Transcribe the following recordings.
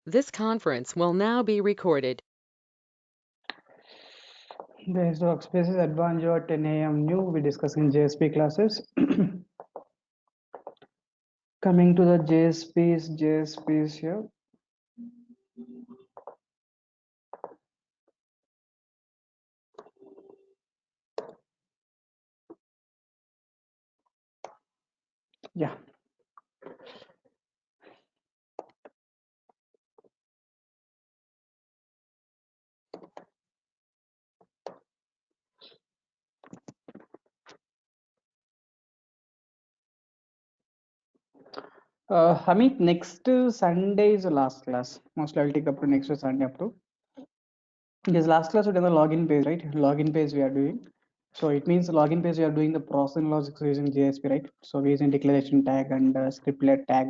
This conference will now be recorded. This is Workspaces Advanced at 10 a.m. new. We discussing JSP classes. Coming to the JSPs here. Yeah. Amit, next Sunday is the last class. Mostly I'll take up to next Sunday up to. This last class we done the login page, right? Login page we are doing. So it means login page we are doing the process and logic using JSP, right? So we're using declaration tag and scriptlet tag.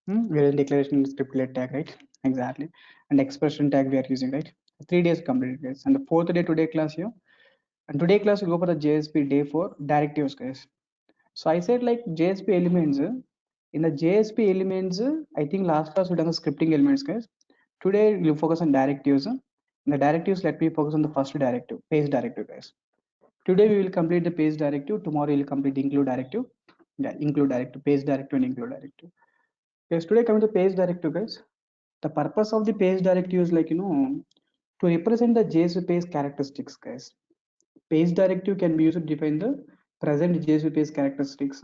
We're using declaration and scriptlet tag, right? Exactly. And expression tag we are using, right? 3 days completed, guys. And the fourth day today class here. And today class we go for the JSP day 4 directives, guys. So I said like JSP elements. In the JSP elements, I think last class we done the scripting elements, guys. Today we'll focus on directives. In the directives, let me focus on the first directive, page directive, guys. Today we will complete the page directive. Tomorrow we'll complete the include directive. Yeah, include directive, page directive, and include directive. Yes, today coming to page directive, guys. The purpose of the page directive is like to represent the JSP page characteristics, guys. Page directive can be used to define the present JSP page characteristics.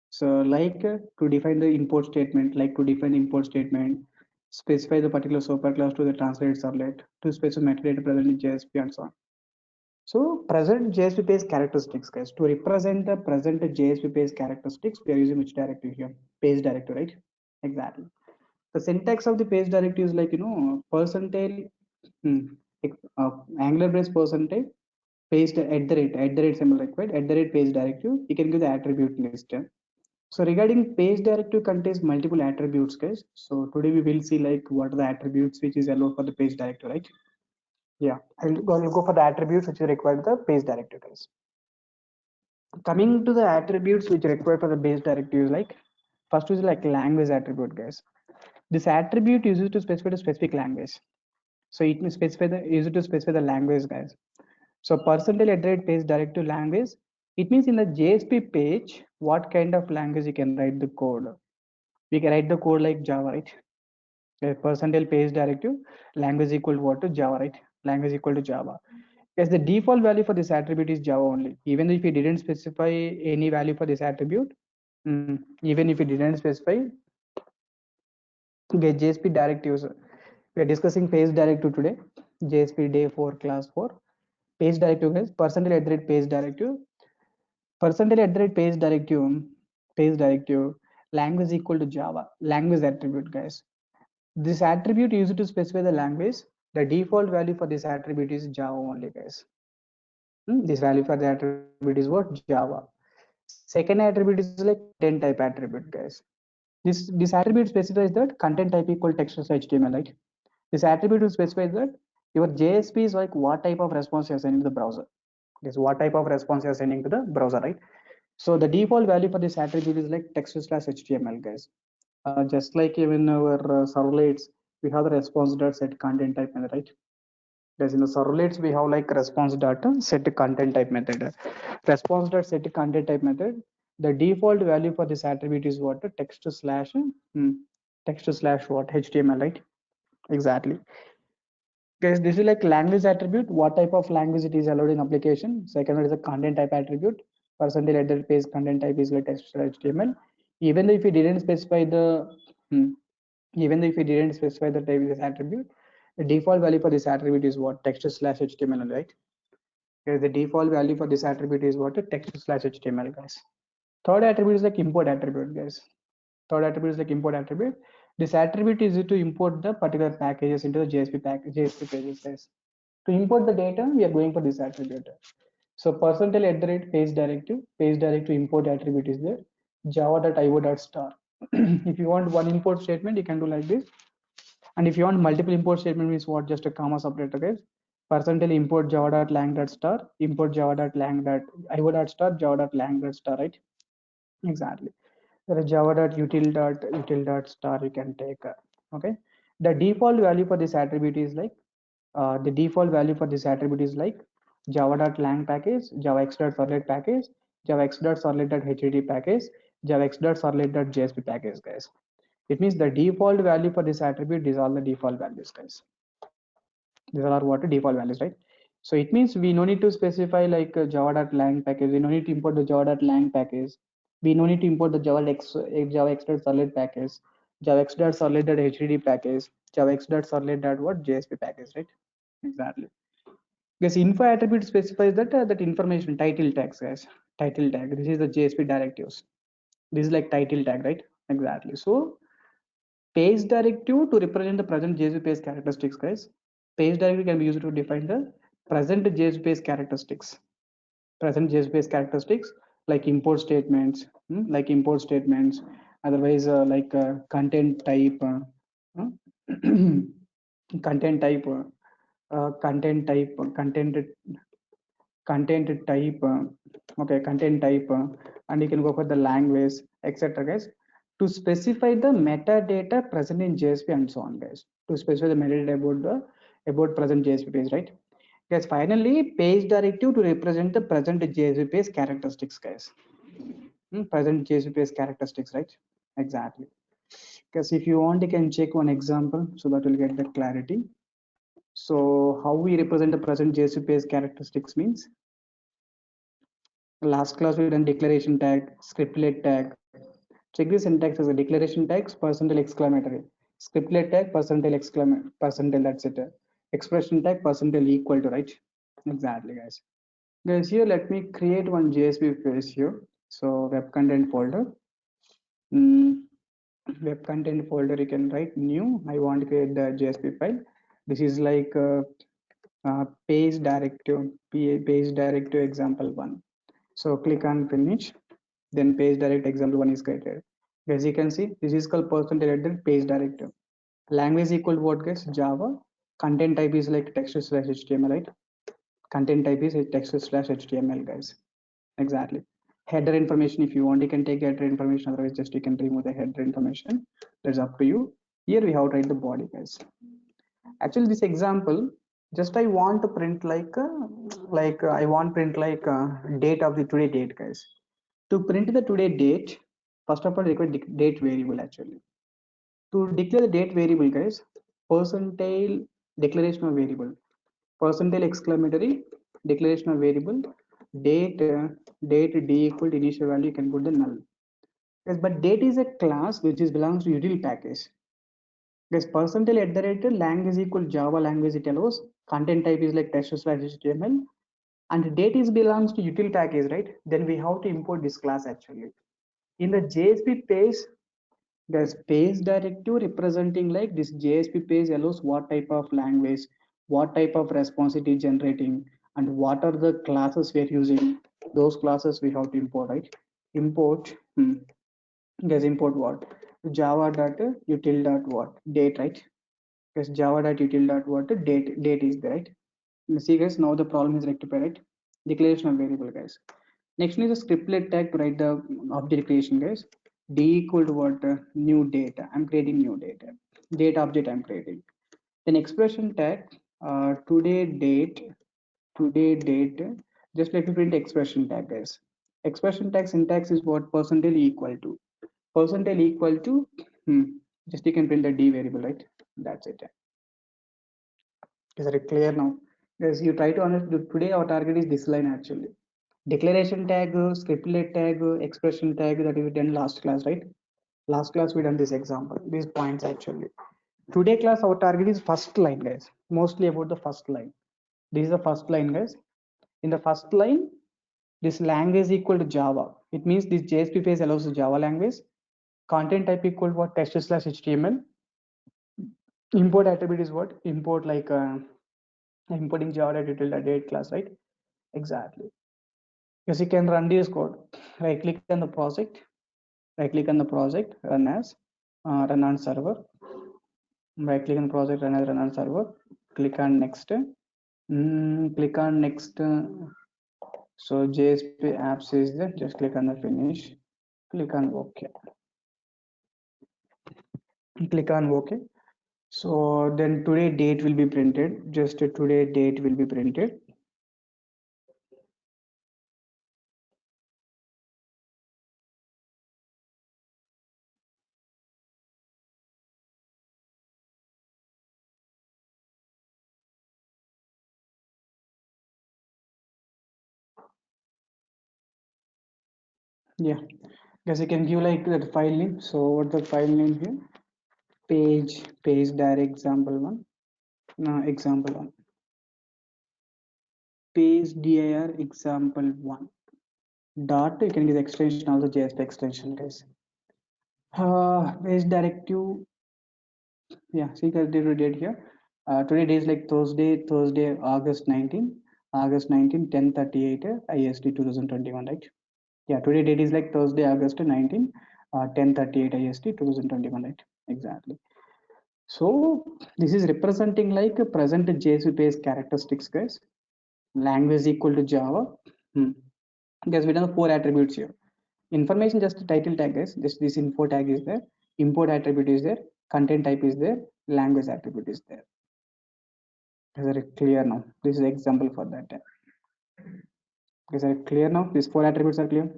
So like to define the import statement, like to define the import statement, specify the particular superclass to the translated servlet, to specify metadata present in JSP and so on. So present JSP page characteristics, guys. To represent the present JSP page characteristics, we are using which directive here? Page directive, right? Exactly. The syntax of the page directive is like percentage, hmm, Angular brace percentage paste at the rate symbol required at the rate page directive. You can give the attribute list. So regarding page directive contains multiple attributes, guys. So today we will see like what are the attributes which is allowed for the page directive, right? Yeah, I'll go for the attributes which is required the page directive, guys. Coming to the attributes which are required for the base directive is like first is like language attribute, guys. This attribute is used to specify the specific language. So it may specify the use it to specify the language, guys. So percentage at rate page directive language. It means in the JSP page, what kind of language you can write the code. We can write the code like Java, right? A percentage page directive language equal to what to Java, right? Language equal to Java. Yes, the default value for this attribute is Java only. Even if we didn't specify any value for this attribute, even if we didn't specify, get JSP directives. We are discussing page directive today. JSP day 4 class 4. Page directive is percentage at the rate page directive. Percentage at the rate page directive, language equal to Java. Language attribute, guys. This attribute used to specify the language. The default value for this attribute is Java only, guys. This value for the attribute is what? Java. Second attribute is like content type attribute, guys. This attribute specifies that content type equal text as HTML, right? This attribute will specify that your JSP is like what type of response you're sending to the browser. This what type of response you're sending to the browser, right? So the default value for this attribute is like text slash HTML, guys. Just like even our servlets, we have the response dot set content type method, right? As in the servlets, we have like response data set content type method. Response dot set content type method. The default value for this attribute is what? Text slash what? HTML, right? Exactly. Guys, this is like language attribute. What type of language it is allowed in application? Second one is a content type attribute. Percentage header page content type is like text HTML. Even if we didn't specify the hmm, even if we didn't specify the type of this attribute, the default value for this attribute is what? Text slash HTML, right? Okay, the default value for this attribute is what? Text slash HTML, guys. Third attribute is like import attribute, guys. Third attribute is like import attribute. This attribute is to import the particular packages into the JSP pages, guys. To import the data, we are going for this attribute. So percentage at the rate page directive import attribute is there. Java.io.star. If you want one import statement, you can do like this. And if you want multiple import statement means what? Just a comma separator, guys. Percentage import java.lang.star, import java.lang.io.star, java.lang.star, right? Exactly. There is java.util.star you can take. Okay. The default value for this attribute is like java.lang package, javax.servlet package, javax.servlet.http package, javax.servlet.jsp package, guys. It means the default value for this attribute, these are all the default values, guys. These are what default values, right? So it means we no need to specify like java.lang package. We no need to import the java.lang package. We no need to import the javax.servlet package, javax.servlet.http package, javax.servlet.what JSP package, right? Exactly. Because info attribute specifies that information title tags, guys. Title tag. This is the JSP directives. This is like title tag, right? Exactly. So page directive to represent the present JSP page characteristics, guys. Page directive can be used to define the present JSP page characteristics. Present JSP page characteristics like import statements, Otherwise, content type, content type, content type, content type, okay, content type, and you can go for the language, etc., guys, to specify the metadata present in JSP and so on, guys, to specify the metadata about present JSP page, right? Guys, finally, page directive to represent the present JSP page characteristics, guys. Present JSP page characteristics, right? Exactly. Because if you want, you can check one example so that you'll get the clarity. So how we represent the present JSP page characteristics means, last class we done declaration tag, scriptlet tag. Check the syntax as a declaration tags, percentile exclamatory, scriptlet tag, percentile exclamatory, percentile, that's it. Expression tag, percentile equal to, right? Exactly, guys. Guys, here let me create one JSP page here. So web content folder. Web content folder, you can write new. I want to create the JSP file. This is like page directive, page directive example one. So click on finish, then page direct example one is created. As you can see, this is called percent page directive. Language equal to what, guys? Java. Content type is like text/HTML, right? Content type is text/HTML, guys. Exactly. Header information, if you want, you can take header information. Otherwise, just you can remove the header information. That's up to you. Here we have to write the body, guys. Actually, this example, just I want to print I want print date of the today date, guys. To print the today date, first of all, require date variable actually. To declare the date variable, guys, percentile declaration of variable, percentile exclamatory declaration of variable, date, date d equal to initial value, you can put the null. Yes, but date is a class which is belongs to util package. Yes, percentile at the rate lang is equal to Java language, it allows. Content type is like text/HTML, and date is belongs to util package, right? Then we have to import this class actually. In the JSP page, there's page directive representing like this JSP page allows what type of language, what type of response it is generating, and what are the classes we are using. Those classes we have to import, right? Import, guys, import what? Java.util dot what? Date, right? Because java.util dot what? Date is there, right? See, guys, now the problem is rectified, right? Declaration of variable, guys. Next is a scriptlet tag to write the object creation, guys. D equal to what? New data. I'm creating new data. Date object I'm creating. Then expression tag, today date, just let me print expression tag, guys. Expression tag syntax is what? Percentile equal to. Percentile equal to, just you can print the D variable, right? That's it. Is it clear now? Yes, you try to understand. Today our target is this line actually. Declaration tag, scriptlet tag, expression tag, that we done last class, right? Last class we done this example, these points actually. Today class our target is first line, guys. Mostly about the first line. This is the first line, guys. In the first line, this language equal to Java. It means this JSP page allows the Java language. Content type equal to what? Text/HTML. Import attribute is what? Import like importing Java.util.date class, right? Exactly. Yes, you can run this code. Right click on the project, run as, run on server. Right click on project, run on server. Click on next. Click on next. So JSP apps is there. Just click on the finish. Click on OK. Click on OK. So then today date will be printed. Just today date will be printed. Yeah, guys, you can give like that file name. So what the file name here? Page dir example one. Example one. Page dir example one. Dot. You can use extension also JSP extension, guys. Page directive. Yeah, see the date here. Today date is like Thursday, August 19, August 19, 10:38 IST 2021, right? Yeah, today date is like Thursday, August 19, 10:38 IST 2021, right? Exactly. So this is representing like a present JSP based characteristics, guys. Language equal to Java. Guys, we done 4 attributes here. Information just title tag, guys. Just this info tag is there. Import attribute is there. Content type is there. Language attribute is there. Is it clear now? This is example for that. Is it clear now? These 4 attributes are clear.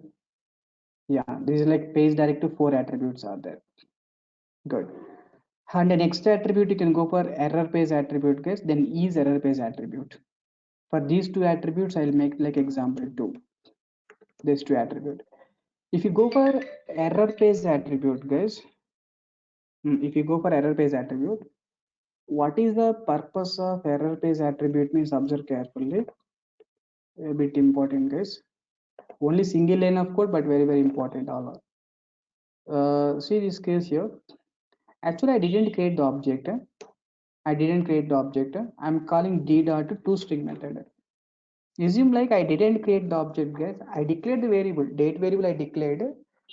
Yeah, this is like page directive 4 attributes are there. Good. And the next attribute you can go for error page attribute, guys. Then is error page attribute. For these 2 attributes, I'll make like example 2. These 2 attribute. If you go for error page attribute, guys, if you go for error page attribute, what is the purpose of error page attribute means observe carefully. A bit important, guys. Only single line of code, but very, very important. All. See this case here. Actually, I didn't create the object. I didn't create the object. I'm calling d dot toString method. Assume like I didn't create the object, guys. I declared the variable, date variable I declared,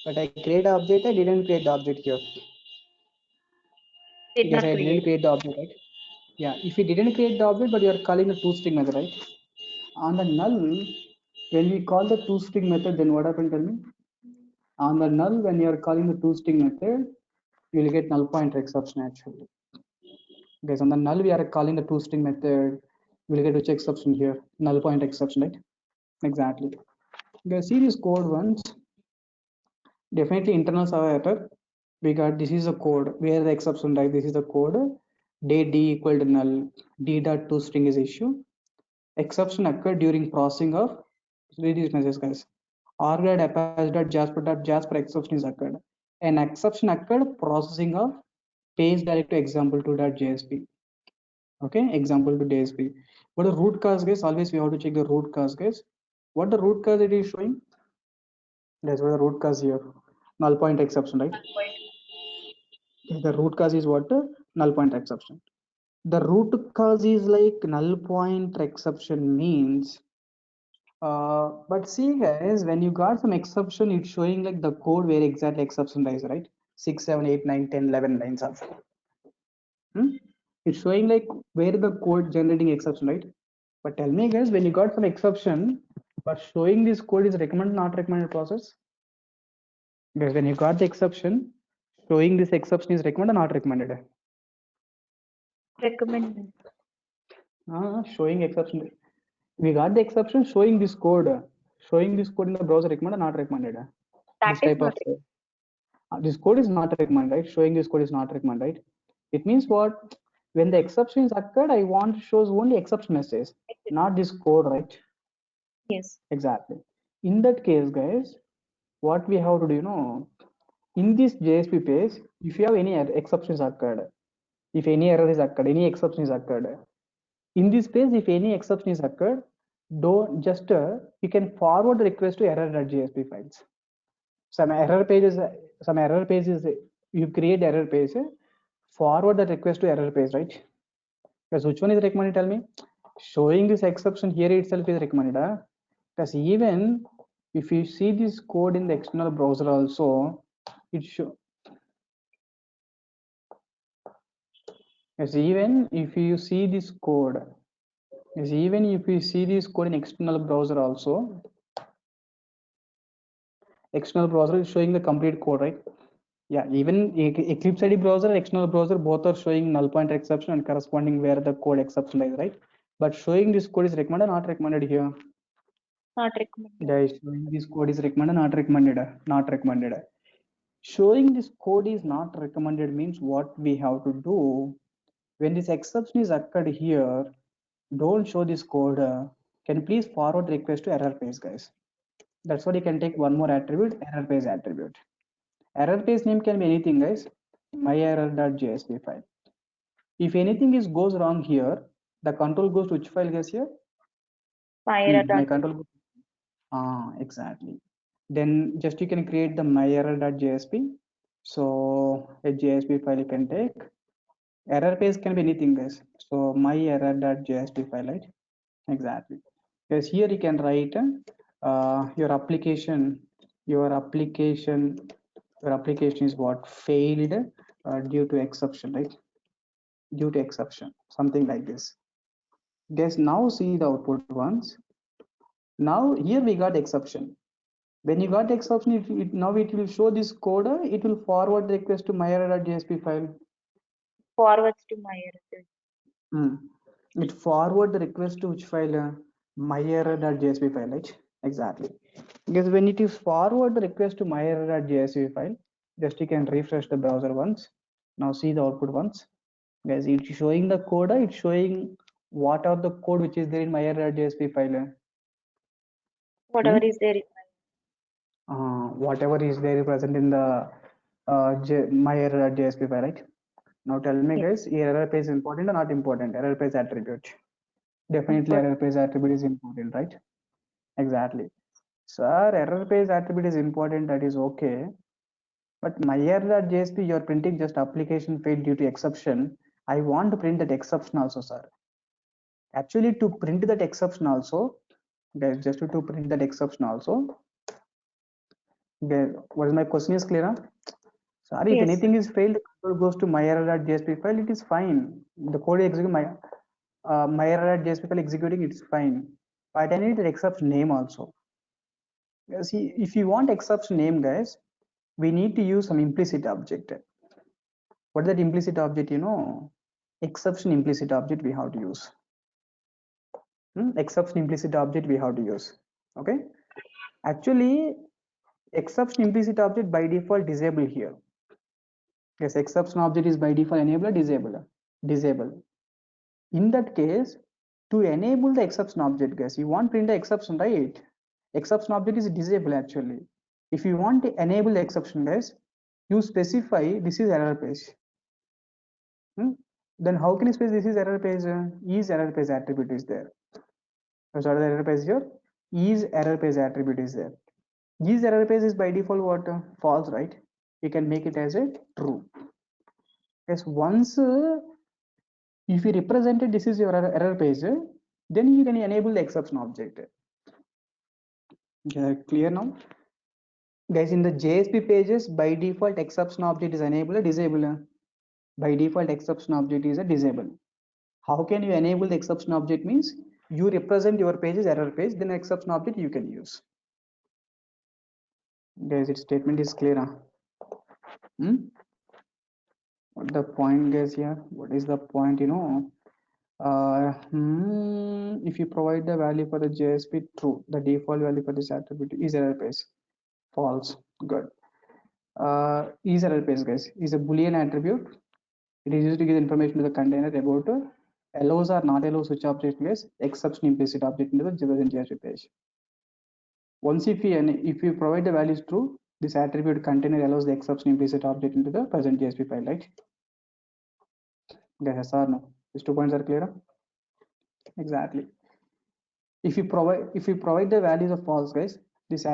but I create the object. I didn't create the object here. Did Because not I didn't create. create the object, right? Yeah, if you didn't create the object, but you are calling the toString method, right? On the null, when we call the toString method, then what happened? Tell me. On the null, when you are calling the toString method, you will get null pointer exception actually. Guys, on the null, we are calling the toString method. We will get which exception here? Null pointer exception, right? Exactly. Guys, see this code once. Definitely internal server error. We got this is a code where the exception, right? This is the code. Date d equal to null. D dot toString is issue. Exception occurred during processing of. Read these messages, guys. Arg.apache.jasper.jasper exception is occurred. An exception occurred processing of page direct to example2.jsp. Okay, example to JSP. What the root cause, guys? Always we have to check the root cause, guys. What the root cause it is showing? That's what the root cause here. Null point exception, right? The root cause is what? Null point exception. The root cause is like null point exception means. But see, guys, when you got some exception, it's showing like the code where exactly exception lies, right? 6, 7, 8, 9, 10, 11 lines of. It's showing like where the code generating exception, right? But tell me, guys, when you got some exception, but showing this code is recommended, not recommended process? Guys, when you got the exception, showing this exception is recommended or not recommended? Recommended. Showing exception. We got the exception showing this code. Showing this code in the browser recommended or not recommended? That This is type not of this code is not recommended, right? Showing this code is not recommended, right? It means what? When the exception is occurred, I want shows only exception message, not this code, right? yes. Exactly. In that case, guys, what we have to do, in this JSP page, if you have any exceptions occurred, if any error is occurred, any exception is occurred, in this page, if any exception is occurred, don't just you can forward the request to error.jsp files. Some error pages, you create error page, forward the request to error page, right? Because which one is recommended? Tell me. Showing this exception here itself is recommended. Because even if you see this code in the external browser also, it show. Yes, even if you see this code, yes, even if you see this code in external browser also, external browser is showing the complete code, right? Yeah, even Eclipse ID browser and external browser both are showing null pointer exception and corresponding where the code exception lies, right? But showing this code is recommended or not recommended here? Not recommended. Guys, showing this code is recommended, not recommended, not recommended. Showing this code is not recommended means what we have to do when this exception is occurred here, don't show this code. Can you please forward request to error page, guys? That's what you can take one more attribute, error page attribute. Error page name can be anything, guys. myerror.jsp file. If anything goes wrong here, the control goes to which file, guys? Here my control. Exactly. Then just you can create the myerror.jsp. So a JSP file you can take. Error page can be anything, guys. So myerror.jsp file, right? Exactly. Because here you can write your application is what failed due to exception, right? Due to exception, something like this. Guys, now see the output once. Now here we got exception. When you got exception, now it will show this code. It will forward the request to myerror.jsp file. Forwards to myerror. It forward the request to which file? myerror.jsp file, right? Exactly. Because when it is forward the request to myerror.jsp file, just you can refresh the browser once. Now see the output once. Guys, it's showing the code. It's showing what are the code which is there in myerror.jsp file. Whatever is there. Whatever is there present in the myerror.jsp file, right? Now tell me, guys, error page is important or not important? Error page attribute. Definitely error page attribute is important, right? Exactly. Sir, error page attribute is important, that is okay. But myerror.jsp, you're printing just application failed due to exception. I want to print that exception also, sir. Actually, to print that exception also, guys, just to print that exception also, guys, what is my question is clear? Sorry, if anything is failed, control goes to myerror.jsp file, it is fine. The code execute myerror.jsp file executing, it's fine. But I need the exception name also. See, if you want exception name, guys, we need to use some implicit object. What is that implicit object? Exception implicit object we have to use. Exception implicit object we have to use. Okay. Actually, exception implicit object by default disable here. Yes, exception object is by default enable or disable. Disable. In that case, to enable the exception object, guys, you want print the exception, right? Exception object is disable actually. If you want to enable the exception, guys, you specify this is error page. Then how can you specify this is error page? Is error page attribute is there. So what is the error page here? Is error page attribute is there. Is error page is by default what? False, right? You can make it as a true. Yes, once if you represented this is your error page, then you can enable the exception object. Okay, clear now? Guys, in the JSP pages, by default exception object is enable or disable. By default exception object is a disable. How can you enable the exception object means you represent your page as error page, then exception object you can use. Guys, its statement is clear. What the point, guys, here? What is the point? If you provide the value for the JSP true, the default value for this attribute is error page. False. Good. Is error page, guys, is a Boolean attribute. It is used to give information to the container about allows or not allows which object, guys, exception implicit object into the JSP page. Once if you provide the values true, this attribute container allows the exception implicit object into the present JSP file, right? Guys, or no? These 2 points are clear? Exactly. If you provide the values of false, guys, this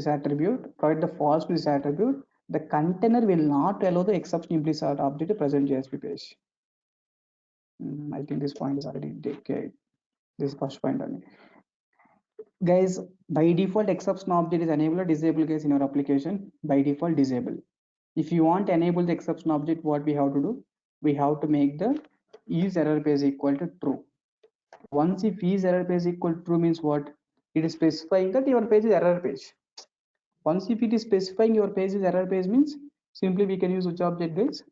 attribute, provide the false to this attribute, the container will not allow the exception implicit object to present JSP page. I think this point is already decayed. This first point only. Guys, by default exception object is enable or disable, guys, in your application. By default disable. If you want to enable the exception object, what we have to do? We have to make the is error page equal to true. Once if is error page equal to true means what? It is specifying that your page is error page. Once if it is specifying your page is error page means Simply we can use which object, guys?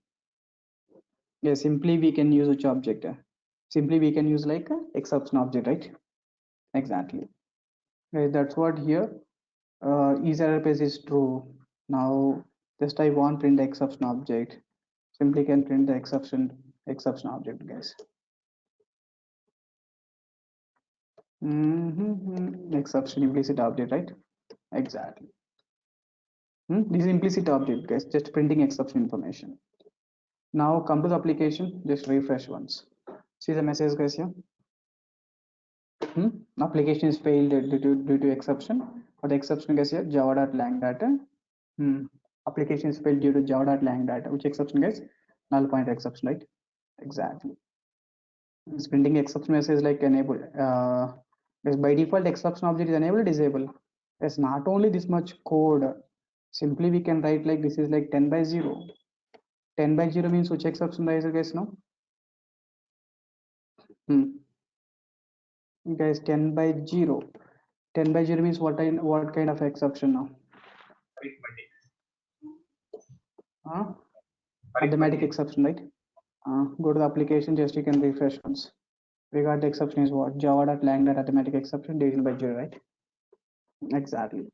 Yes, simply we can use which object? Simply we can use like a exception object, right? Exactly. Okay, that's what here. Is error page is true. Now just I want print the exception object. Simply can print the exception object, guys. Exception implicit object, right? Exactly. This is implicit object, guys, just printing exception information. Now come to the application, just refresh once. See the message, guys, here. Application is failed due to exception. What the exception, guys, here? Java.lang data. Application is failed due to Java.lang data. Which exception, guys? Null pointer exception, right? Exactly. It's printing exception message like enable. Because by default exception object is enabled, disable. There's not only this much code. Simply we can write like this is like 10 by 0. 10 by 0 means which exception there is, guys, now? Guys, 10 by 0. 10 by 0 means what kind of exception now? Arithmetic exception, right? Go to the application, just you can refresh once. We got the exception is what? Java.lang arithmetic exception division by 0, right? Exactly.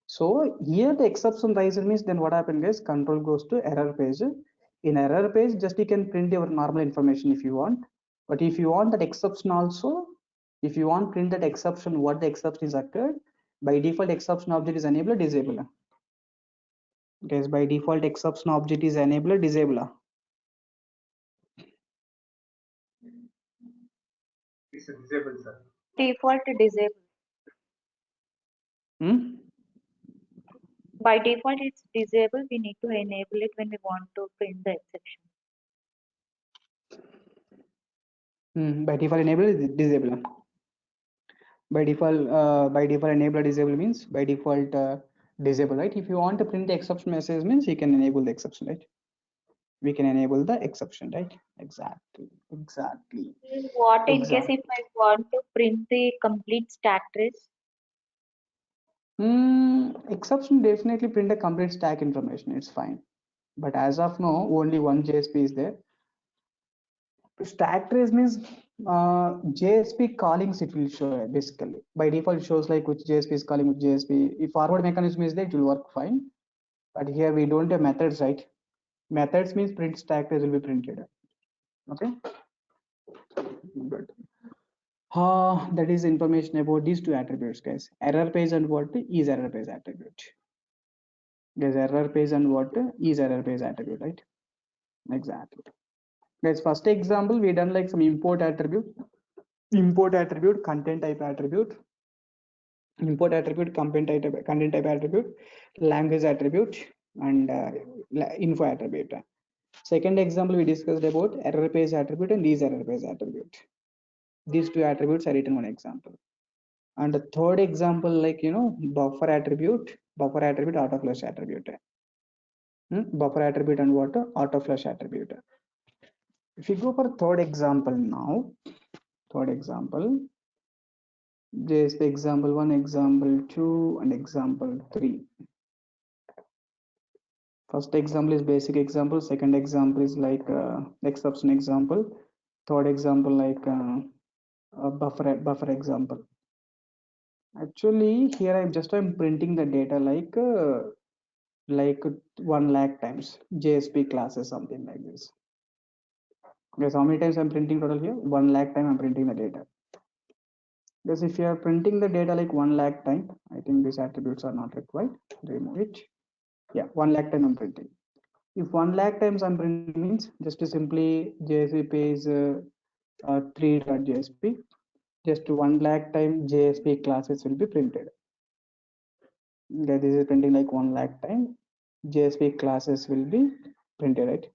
So here the exception riser means then what happens, guys? Control goes to error page. In error page, just you can print your normal information if you want. But if you want that exception also, if you want print that exception, what the exception is occurred, by default exception object is enable or disable. Guys, by default exception object is enable or disable. It's disable, sir. Default disable. By default, it's disabled. We need to enable it when we want to print the exception. By default enable is disable. By default enable or disable means by default disable, right? If you want to print the exception message means you can enable the exception, right? We can enable the exception, right? Exactly. What in case if I want to print the complete stack trace? Exception definitely print a complete stack information, it's fine. But as of now, only one JSP is there. Stack trace means JSP callings it will show basically. By default it shows like which JSP is calling which JSP. If forward mechanism is there, it will work fine. But here we don't have methods, right? Methods means print stack trace will be printed. Okay. Good. That is information about these two attributes, guys. Error page and what is error page attribute. Guys, error page and what is error page attribute, right? Exactly. Guys, first example we done like some import attribute, content type attribute, import attribute, content type attribute, language attribute, and info attribute. Second example we discussed about error page attribute and these error page attribute. These two attributes are written one example. And the third example, like buffer attribute, auto flush attribute. Buffer attribute and what? Auto flush attribute. If you go for third example now, just example 1, example 2, and example 3. First example is basic example, second example is like exception example, third example like buffer example. Actually here I'm printing the data like 1 lakh times JSP classes, something like this. Guys, how many times I'm printing total here? 1 lakh time I'm printing the data. Because if you are printing the data like 1 lakh time, I think these attributes are not required. Remove it. Yeah, 1 lakh time I'm printing. If 1 lakh times I'm printing means just to simply JSP page 3.jsp, just 1 lakh time JSP classes will be printed. Okay, this is printing like 1 lakh time JSP classes will be printed, right?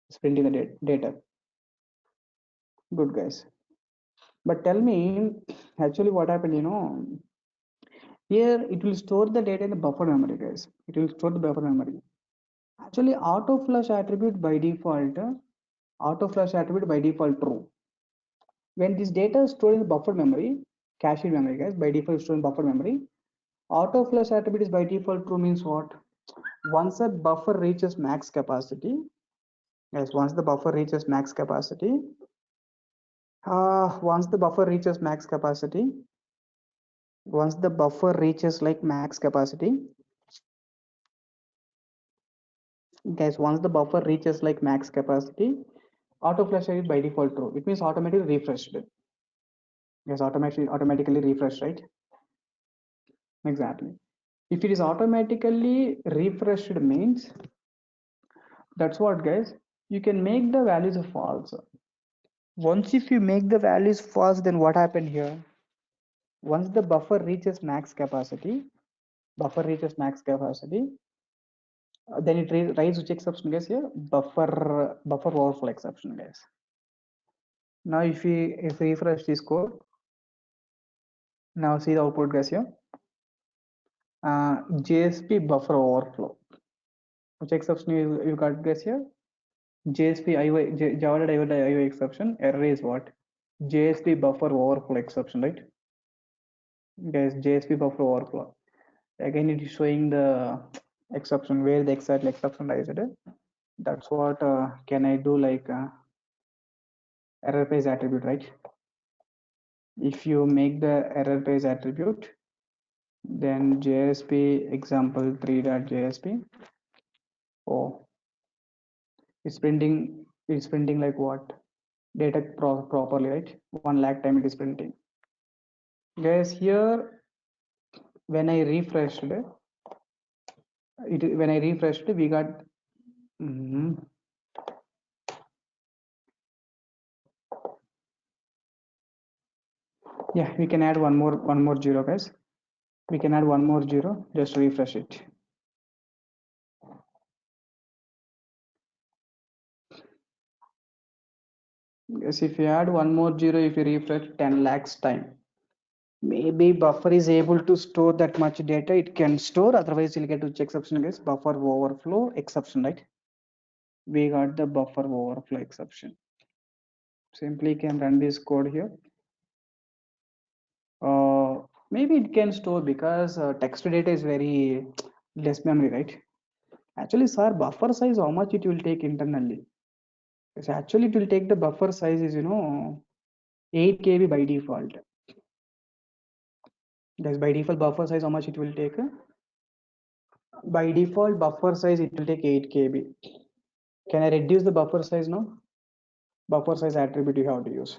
It's printing the data. Good, guys. But tell me, actually what happened, here it will store the data in the buffer memory, guys. It will store the buffer memory. Actually, auto flush attribute by default true. When this data is stored in the buffer memory, cache memory, guys, by default stored in buffer memory, auto flush attribute is by default true means what? Once a buffer reaches max capacity, yes, once the buffer reaches max capacity, once the buffer reaches max capacity, once the buffer reaches like max capacity, guys, once the buffer reaches like max capacity, auto flush is by default true. It means automatically refreshed. Yes, automatically refreshed, right? Exactly. If it is automatically refreshed means, that's what, guys, you can make the values false. Once if you make the values false, then what happened here? Once the buffer reaches max capacity, then it raise which exception, guys? Here buffer overflow exception, guys. Now if we refresh this code, now see the output, guys. Here JSP buffer overflow, which exception you got, guys? Here JSP IO Java.io exception. Error is what? JSP buffer overflow exception, right? Guys, JSP buffer overflow. Again, it is showing the exception where the exact exception lies. That's what can I do, like error page attribute, right? If you make the error page attribute, then JSP example3.jsp. Oh, it's printing like what? Data properly, right? 1 lakh time it is printing. Guys, here when I refreshed it, we got yeah, we can add one more zero, guys. We can add one more zero, just refresh it. Yes, if you add one more zero, if you refresh 10 lakhs time, maybe buffer is able to store that much data. It can store, otherwise you'll get to check exception, guys. Buffer overflow exception, right? We got the buffer overflow exception. Simply can run this code here. Maybe it can store because text data is very less memory, right? Actually, sir, buffer size, how much it will take internally? Yes, actually, it will take the buffer size is 8 KB by default. Guys, by default buffer size, how much it will take? By default buffer size, it will take 8 KB. Can I reduce the buffer size now? Buffer size attribute you have to use.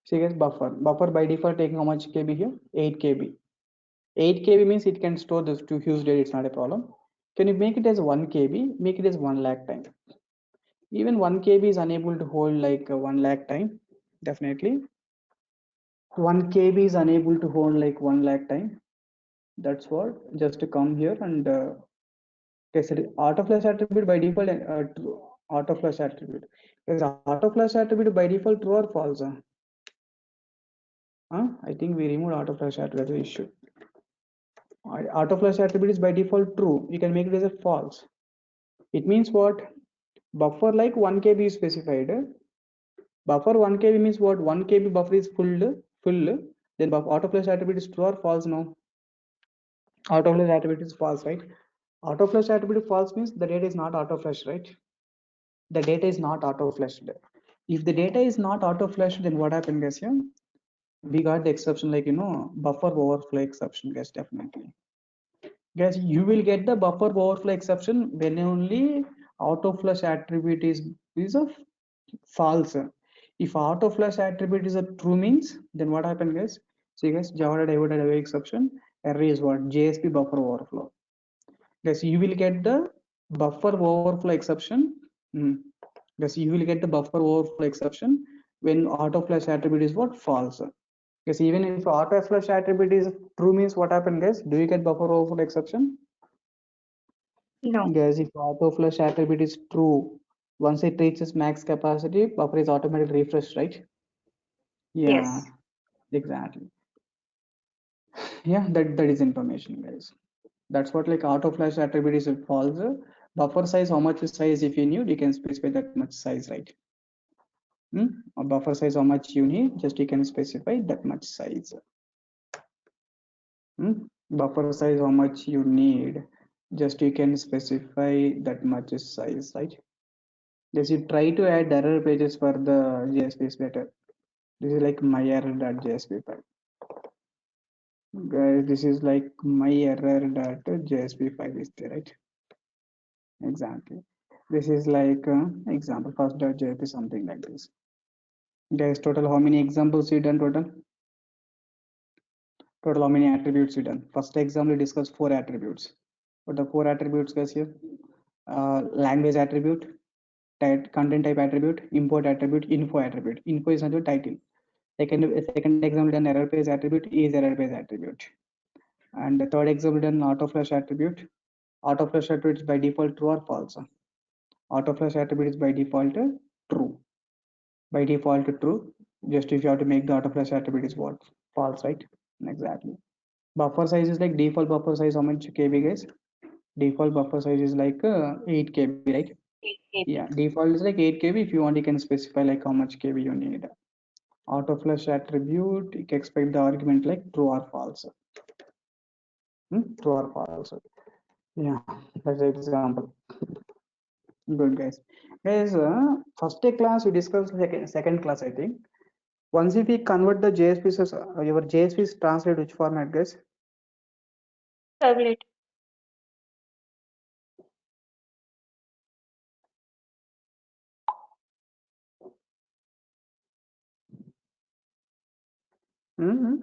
See, guys, buffer by default taking how much KB here? 8 KB. 8 KB means it can store this to huge data. It's not a problem. Can you make it as 1 KB? Make it as 1 lakh time. Even 1 KB is unable to hold like 1 lakh time. Definitely. 1 KB is unable to hold like 1 lakh time. That's what. Just to come here and test it. Auto flush attribute by default true. Auto flush attribute. Is auto flush attribute by default true or false? I think we removed auto flush attribute issue. Auto flush attribute is by default true. You can make it as a false. It means what? Buffer like 1 KB is specified. Buffer 1 KB means what? 1 KB buffer is full. Then auto flush attribute is true or false now? Auto flush attribute is false, right? Auto flush attribute false means the data is not auto flush, right? The data is not auto flushed. If the data is not auto flushed, then what happened, guys? Here we got the exception, like buffer overflow exception, guys. Definitely, guys, you will get the buffer overflow exception when only auto flush attribute is a false. If auto flush attribute is a true means, then what happened, guys? See, guys, Java.io exception error is what? JSP buffer overflow. Guys, you will get the buffer overflow exception. Yes, you will get the buffer overflow exception when auto flush attribute is what? False. Yes, even if auto flush attribute is true means what happened, guys? Do you get buffer overflow exception? No. Guys, if auto flush attribute is true, once it reaches max capacity, buffer is automatically refreshed, right? Yeah, Yes. exactly. Yeah, that is information, guys. That's what like auto flush attribute is false. Buffer size, how much size if you need, you can specify that much size, right? A buffer size, how much you need, just you can specify that much size. Buffer size, how much you need, just you can specify that much size, right? Just you try to add error pages for the JSP is better. This is like my error.jsp file. Guys, this is like my error.jsp file is there, right? Exactly. This is like example first.jsp, something like this. Guys, total how many examples you done total? Total how many attributes you done? First example we discussed 4 attributes. What are the 4 attributes, guys, here? Language attribute, content type attribute, import attribute, info attribute. Info is not your title. Second example done error page attribute is error page attribute. And the third example done auto flash attribute. Auto flash attribute is by default true or false. Auto flash attribute is by default true. By default true. Just if you have to make the auto flash attribute is what? False, right? Exactly. Buffer size is like default buffer size. How much KB, guys? Default buffer size is like 8 KB, right? 8 KB. Yeah, default is like 8 KB. If you want, you can specify like how much KB you need. Auto flash attribute, you can expect the argument like true or false. True or false. Yeah, that's the example. Good, guys. Guys, first day class we discussed, second class I think. Once if we convert the JSPs, your JSPs translate which format, guys? Servlet. Mm-hmm.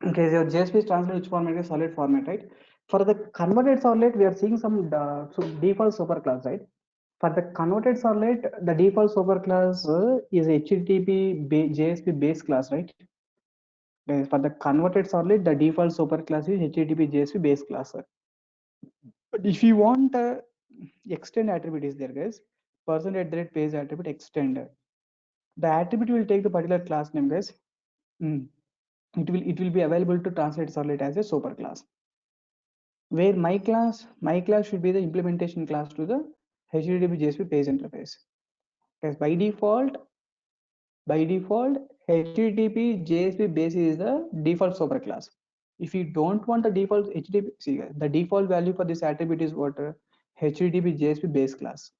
Okay, so JSP is translated which format is solid format, right? For the converted solid, we are seeing some default superclass, right? For the converted solid, the default superclass is HTTP JSP base class, right? For the converted solid, the default superclass is HTTP JSP base class. But if you want extend attribute is there, guys. %page attribute extend. The attribute will take the particular class name, guys. It will be available to translate solid as a superclass. Where my class should be the implementation class to the HTTP JSP page interface. Because by default, HTTP JSP base is the default superclass. If you don't want the default HTTP, see, the default value for this attribute is what? HTTP JSP base class.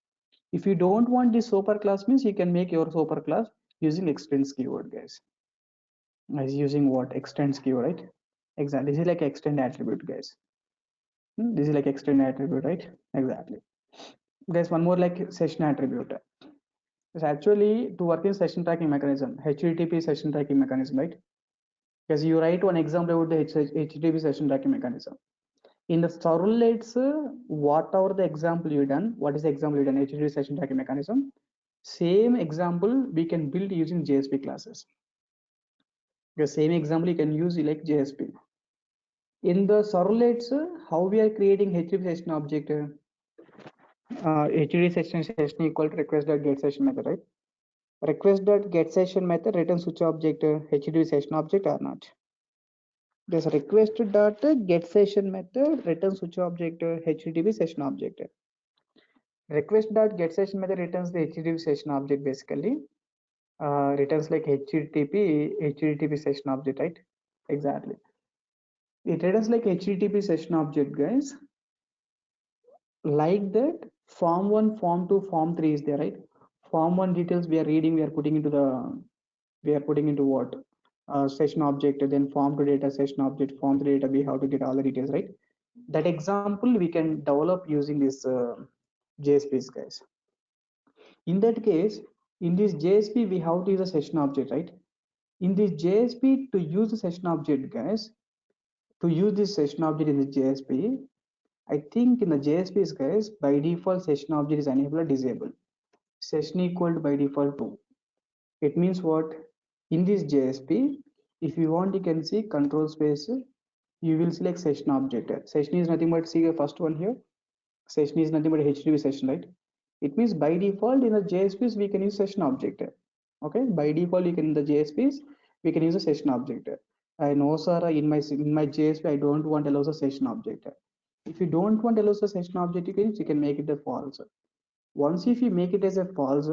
If you don't want this superclass, means you can make your superclass using extends keyword, guys. Is using what? Extends keyword, right? Exactly. This is like extend attribute, guys. This is like extend attribute, right? Exactly. There's one more like session attribute. It's actually to work in session tracking mechanism, HTTP session tracking mechanism, right? Because you write one example about the HTTP session tracking mechanism. In the servlets, whatever the example you done, what is the example you done? HTTP session tracking mechanism. Same example we can build using JSP classes. The same example you can use like JSP. In the servlets, how we are creating HTTP session object? HTTP session equal to request.get session method, right? Request.get session method returns which object? HTTP session object or not? This request.get session method returns which object? HTTP session object. Request.get session method returns the HTTP session object basically. Returns like HTTP session object, right? Exactly. It returns like HTTP session object, guys. Like that, form 1, form 2, form 3 is there, right? Form 1 details we are reading, we are putting into what? Session object, then form 2 data session object, form 3 data, we have to get all the details, right? That example we can develop using this JSPs, guys. In that case, in this JSP, we have to use a session object, right? In this JSP, to use the session object, guys, to use this session object in the JSP, I think in the JSPs, guys, by default session object is enabled or disabled. Session equal to by default 2. It means what? In this JSP, if you want, you can see control space, you will select session object. Session is nothing but, see the first one here. Session is nothing but HTTP session, right? It means by default in the JSPs, we can use session object. Okay, by default, you can in the JSPs, we can use a session object. I know, sir, in my JSP, I don't want allows a session object. If you don't want allows a session object, you can make it a false. Once if you make it as a false,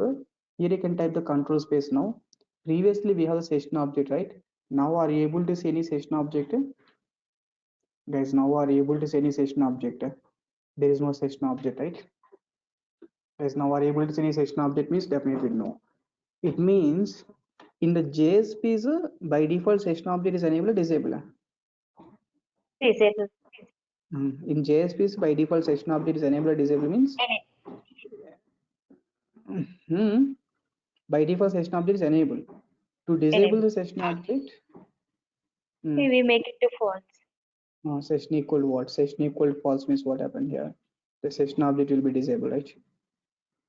here you can type the control space now. Previously we have a session object, right? Now are you able to see any session object? Guys, now are you able to see any session object? There is no session object, right? Guys, now are you able to see any session object means definitely no. It means in the JSPs, by default session object is enabled or disabled? Disable. In JSPs, by default session object is enabled or disabled means? By default session object is enabled. To disable the session object, We make it to false. session equal what? Session equal false means what happened here? The session object will be disabled, right?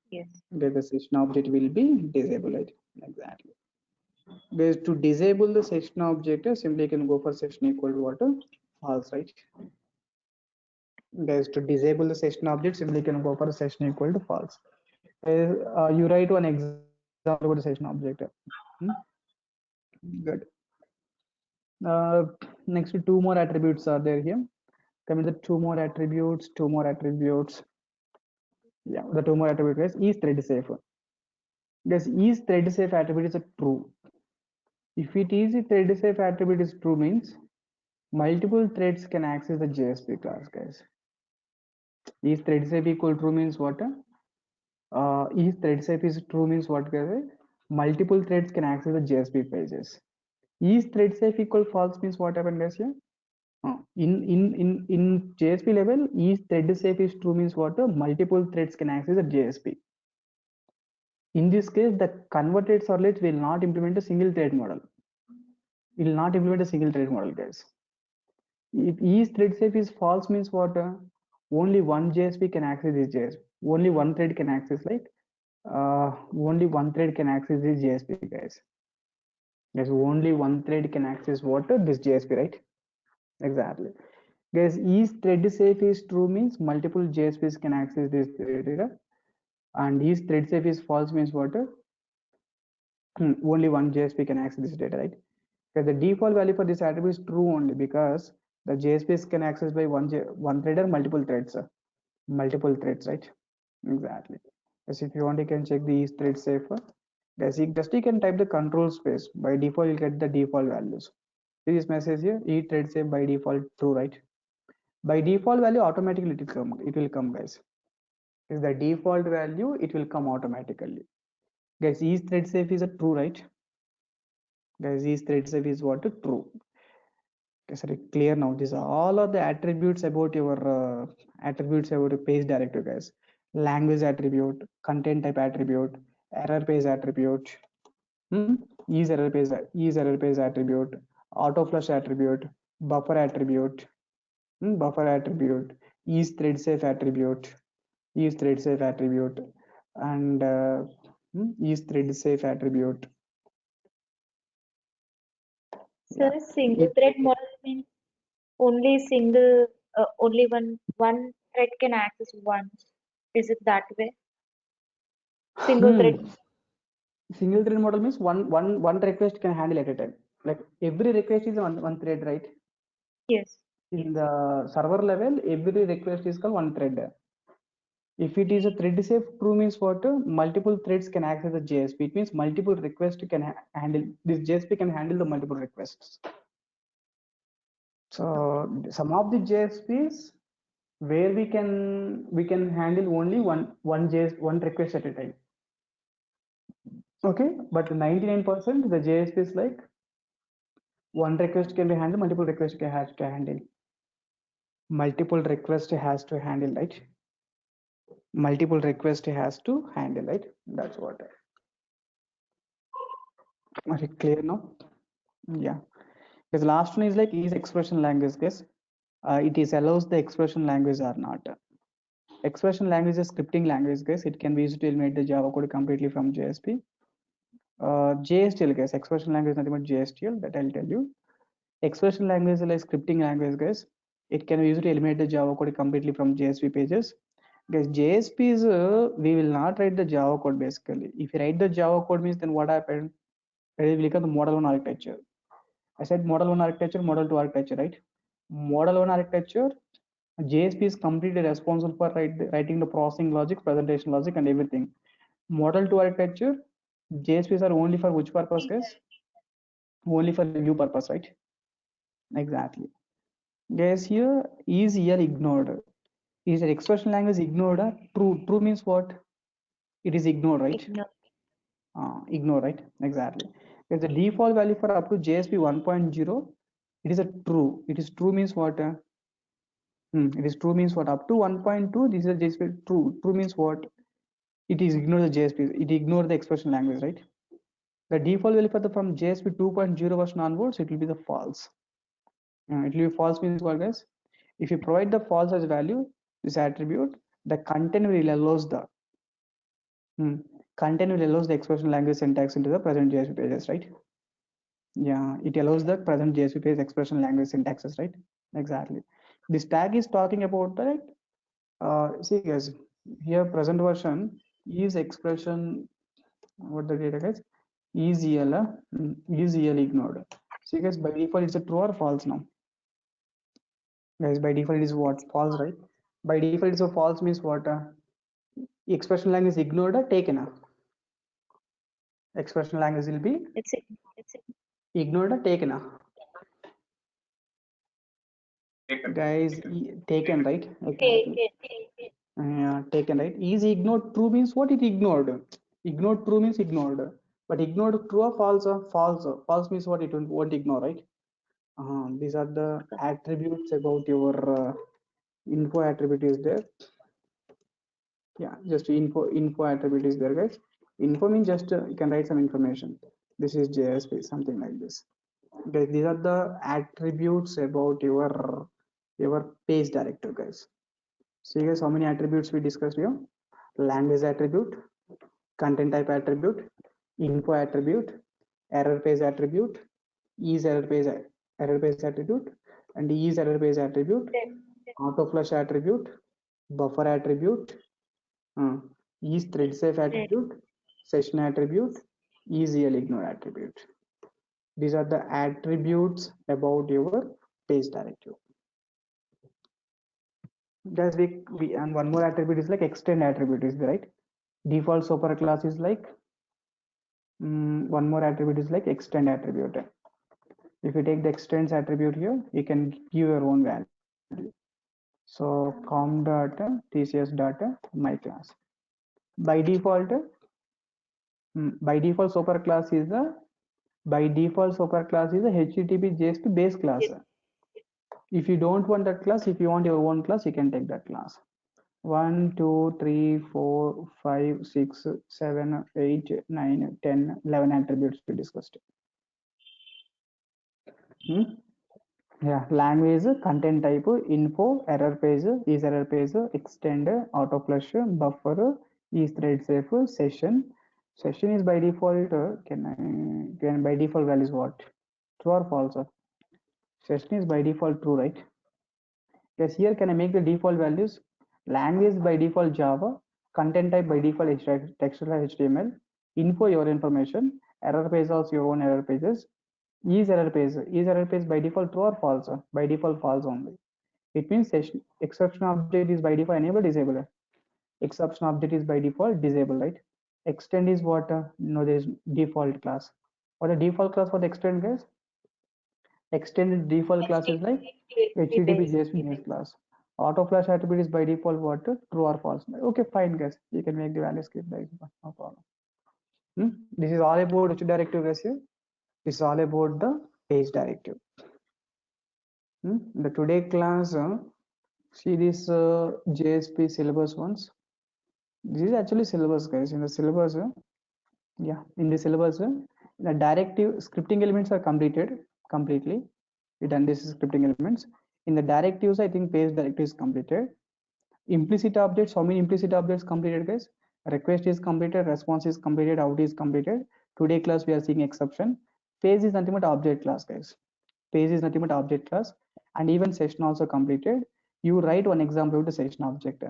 Yes. The session object will be disabled, right? Exactly. Guys, to disable the session object, simply can go for session equal to what? False, right? Guys, to disable the session object, simply can go for session equal to false. You write one example about the session object. Good. Next, two more attributes are there here. Coming to two more attributes. Yeah, the two more attributes is thread safe. Guys, is thread safe attribute is a true. If it is a thread safe attribute is true means multiple threads can access the JSP class, guys. Is thread safe equal true means what? Is thread safe is true means what, guys? Multiple threads can access the JSP pages. Is thread safe equal false means what happened, guys? Here, in JSP level, is thread safe is true means what? Multiple threads can access the JSP. In this case, the converted servlet will not implement a single thread model. It will not implement a single thread model, guys. If is thread safe is false means what? Only one JSP can access this JSP. Only one thread can access, like only one thread can access this JSP, guys. Yes, only one thread can access what? This JSP, right? Exactly. Guys, is thread safe is true means multiple JSPs can access this data, and is thread safe is false means what? Only one JSP can access this data, right? Because the default value for this attribute is true only because the JSPs can access by one thread or multiple threads, right? Exactly. Yes, if you want, you can check the is thread safe. Yes, you can type the control space. By default, you'll get the default values. See this message here, is thread safe by default true, right? By default value, automatically it will come, guys. Is the default value, it will come automatically. Guys, is thread safe is a true, right? Guys, is thread safe is what? True. Okay, sorry, clear now. These are all of the attributes about your page directory, guys. Language attribute, content type attribute, error page attribute, is error page attribute, auto flush attribute, buffer attribute, is thread safe attribute, and is thread safe attribute. So Yeah. single thread model means only one thread can access once. Is it that way? Single thread. Single thread model means one request can handle at a time. Like every request is one thread, right? Yes. In the server level, every request is called one thread. If it is a thread safe, true means what? Multiple threads can access the JSP. It means multiple requests can handle, this JSP can handle the multiple requests. So some of the JSPs where we can handle only one request at a time. Okay, but 99% the JSP is like one request can be handled, multiple requests has to handle. Multiple request has to handle, right? Multiple request has to handle, right? That's what. Are you clear now? Yeah. Because last one is like is expression language, guys. It is allows the expression language or not. Expression language is scripting language, guys. It can be used to eliminate the Java code completely from JSP. JSTL, guys. Expression language is nothing but JSTL. That I'll tell you. Expression language is like scripting language, guys. It can be used to eliminate the Java code completely from JSP pages. Guys, JSP is we will not write the Java code basically. If you write the Java code means then what happened? It will become the model one architecture. I said model 1 architecture, model 2 architecture, right? Model 1 architecture, JSP is completely responsible for writing the processing logic, presentation logic, and everything. Model 2 architecture, JSPs are only for which purpose, guys? Only for view purpose, right? Exactly. Guys, here is here ignored. Is the expression language ignored? True. True means what? It is ignored, right? Ignore, right? Exactly. There's a default value for up to JSP 1.0. It is a true. It is true means what? It is true means what? Up to 1.2, this is a JSP true. True means what? It is ignore the JSP. It ignore the expression language, right? The default value for the from JSP 2.0 version onwards, it will be the false. It will be false means what, guys? If you provide the false as value, this attribute, the content will allows the content will allows the expression language syntax into the present JSP pages, right? Yeah, it allows the present JSP page expression language syntaxes, right? Exactly. This tag is talking about that. See guys, here present version is expression. What the data guys? Is EL ignored. See guys, by default it's a true or false now. Guys, by default it is what? False, right? By default it's a false means what? Expression language ignored or taken. Expression language will be It's ignored or taken. Guys, taken, right? Exactly. Taken, right? Is ignored true means what? It ignored. Ignored true means ignored. But ignored true or false? False. False means what? It won't ignore, right? These are the attributes about your info attribute is there. Yeah, just info attribute is there, guys. Info means just you can write some information. This is JSP, something like this. Okay, these are the attributes about your page directive, guys. See guys, how many attributes we discussed here? Language attribute, content type attribute, info attribute, error page attribute, is error page attribute, and is error page attribute, auto flush attribute, buffer attribute, is thread safe attribute, session attribute, is EL ignore attribute. These are the attributes about your page directive. Guys, we and one more attribute is like extend attribute is right. Default super class is like one more attribute is like extend attribute. If you take the extends attribute here, you can give your own value. So com data, TCS data, my class. By default super class is a HTTP JSP base class. If you don't want that class, if you want your own class, you can take that class. 1, 2, 3, 4, 5, 6, 7, 8, 9, 10, 11 attributes we discussed. Yeah, language, content type, info, error page, is error page, extend, auto flush, buffer, is thread safe, session. Session is by default. Can by default value is what? True or false? Session is by default true, right? Yes, here can I make the default values? Language by default Java, content type by default textual HTML, info your information, error page also your own error pages. Is error page by default true or false? By default false only. It means session exception object is by default enabled, disabled. Exception object is by default disabled, right? Extend is what? No, there is default class. What the default class for the extend, guys? Extended default class is like HTTP JSP base class. Auto flash attribute is by default what? True or false. Okay, fine, guys. You can make the value skip, like no problem. This is all about which directive, guys. Here, this is all about the page directive. The today class, see this JSP syllabus once. This is actually syllabus, guys. In the syllabus, in the syllabus, the directive scripting elements are completed completely. We done this scripting elements. In the directives, I think page directive is completed. Implicit objects, how many implicit objects completed, guys? Request is completed, response is completed, out is completed. Today class we are seeing exception. Page is nothing but object class, guys. Page is nothing but object class, and even session also completed. You write one example of the session object.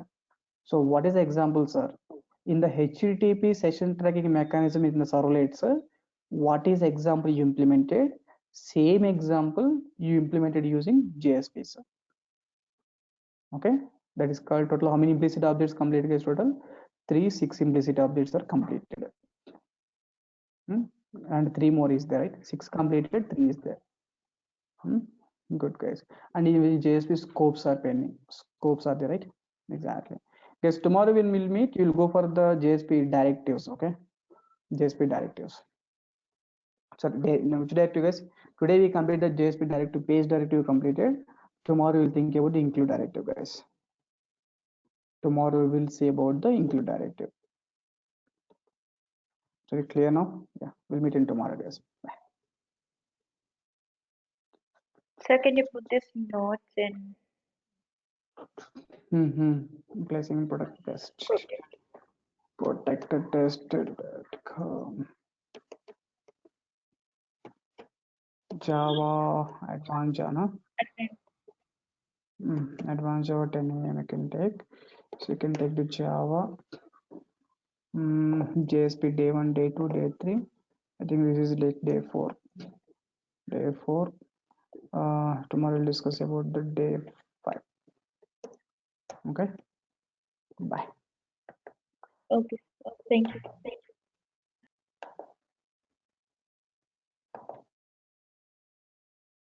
So what is the example, sir? In the HTTP session tracking mechanism in the servlets, what is the example you implemented? same example you implemented using JSP, sir. Okay, that is called total. How many implicit objects completed is total? 3, 6 implicit objects are completed. And 3 more is there, right? 6 completed, 3 is there. Good, guys. And in JSP, scopes are pending. Scopes are there, right? Exactly. Yes, tomorrow when we'll meet, you'll go for the JSP directives, okay? JSP directives. So which directive, guys? Today we completed JSP directive, page directive completed. Tomorrow we'll think about the include directive, guys. Tomorrow we will see about the include directive. So it clear now? Yeah, we'll meet in tomorrow, guys. Bye. Sir, can you put this notes in? Placing in product test. Protected tested.com. Java advanced Java. Advanced Java 10 AM I can take. So you can take the Java. JSP day 1, day 2, day 3. I think this is like day 4. Day 4. Tomorrow we'll discuss about the day 5. Okay. Bye. Okay. Thank you.